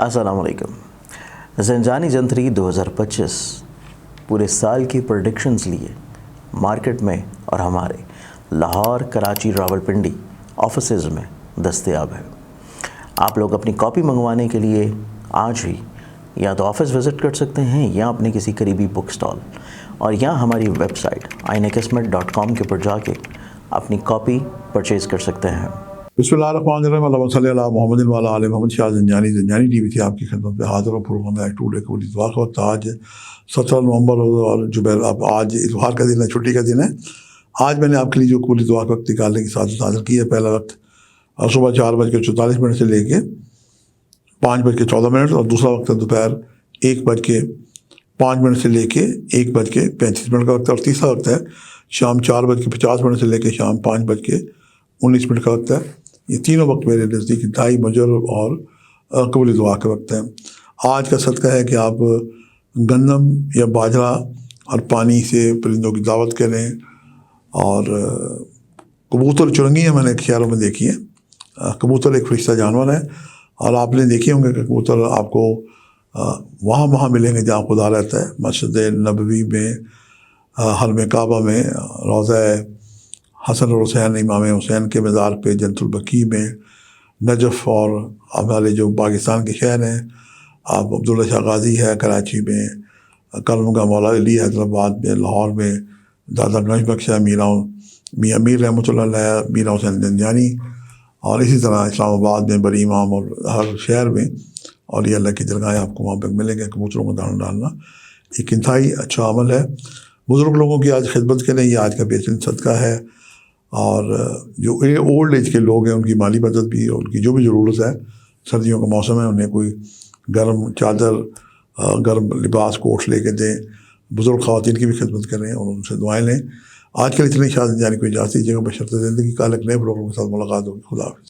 अस्सलाम वालेकुम। ज़ंजानी जंतरी 2025 पूरे साल की प्रेडिक्शंस लिए मार्केट में और हमारे लाहौर, कराची, रावलपिंडी ऑफिसेज़ में दस्तयाब है। आप लोग अपनी कॉपी मंगवाने के लिए आज ही या तो ऑफ़िस विज़िट कर सकते हैं या अपने किसी करीबी बुक स्टॉल और या हमारी वेबसाइट ainekismet.com के ऊपर जाके अपनी कॉपी परचेज़ कर सकते हैं। बिस्मिल्लाहिर्रहमानिर्रहीम अल्लाहुम्मा सल्ली अला मुहम्मदिन व अला आलि मोहम्मद। शाह ज़ंजानी टीवी थी आपकी खिदमत में हाज़िर और प्रोग्राम है टुडे कबूल इतवार का वक्त। आज 17 नवंबर और जुबैर, अब आज इतवार का दिन है, छुट्टी का दिन है। आज मैंने आपके लिए जो कबूल इतवार का वक्त निकालने की सादत हासिल की है। पहला वक्त सुबह 4:44 से लेके 5:14 और दूसरा वक्त है दोपहर 1:05 से लेके 1:35 का वक्त है। और तीसरा वक्त है शाम 4:50 से लेके शाम 5:19 का वक्त है। ये तीनों वक्त मेरे नज़दीक इंतहाई मुजर्रब और कबूल दुआ के वक्त हैं। आज का सदका है कि आप गंदम या बाजरा और पानी से परिंदों की दावत करें। और कबूतर चुरंगियाँ मैंने ख्यालों में देखी हैं। कबूतर एक फरिश्ता जानवर है और आपने देखे होंगे कि कबूतर आपको वहाँ मिलेंगे जहाँ खुदा रहता है। मस्जिद नबवी में, हरम काबा में, रोज़ा हसन और हुसैन, इमाम हुसैन के मज़ार पे, जन्नतुल बकी में, नजफ़ और हमारे जो पाकिस्तान के शहर हैं, आप अब्दुल्ला शाह गाज़ी है कराची में, कलमगा मौला अली हैदराबाद में, लाहौर में दादा गंज बख्श है, मियाँ मीर रहमतुल्लाह अलैह, मीरा हुसैन ज़ंजानी, और इसी तरह इस्लामाबाद में बड़ी इमाम और हर शहर में और ये अल्लाह की दरगाहें आपको वहाँ पर मिलेंगे। कबूतरों को दाना डालना एक इंतहाई अच्छा अमल है। बुज़ुर्ग लोगों की आज खिदमत करें, ये आज का बेहतरीन सदका है। और जो ओल्ड एज के लोग हैं उनकी माली मदद भी, उनकी जो भी ज़रूरत है, सर्दियों का मौसम है, उन्हें कोई गर्म चादर, गर्म लिबास, कोट लेके दें। बुज़ुर्ग ख़वातीन की भी खिदमत करें और उनसे दुआएं लें। आज के लिए इतनी शाह ज़ंजानी को इजाज़त दीजिएगा। बशर्ते ज़िंदगी का एक नए प्रोग्राम के साथ मुलाकात होगी। खुदा हाफ़िज़।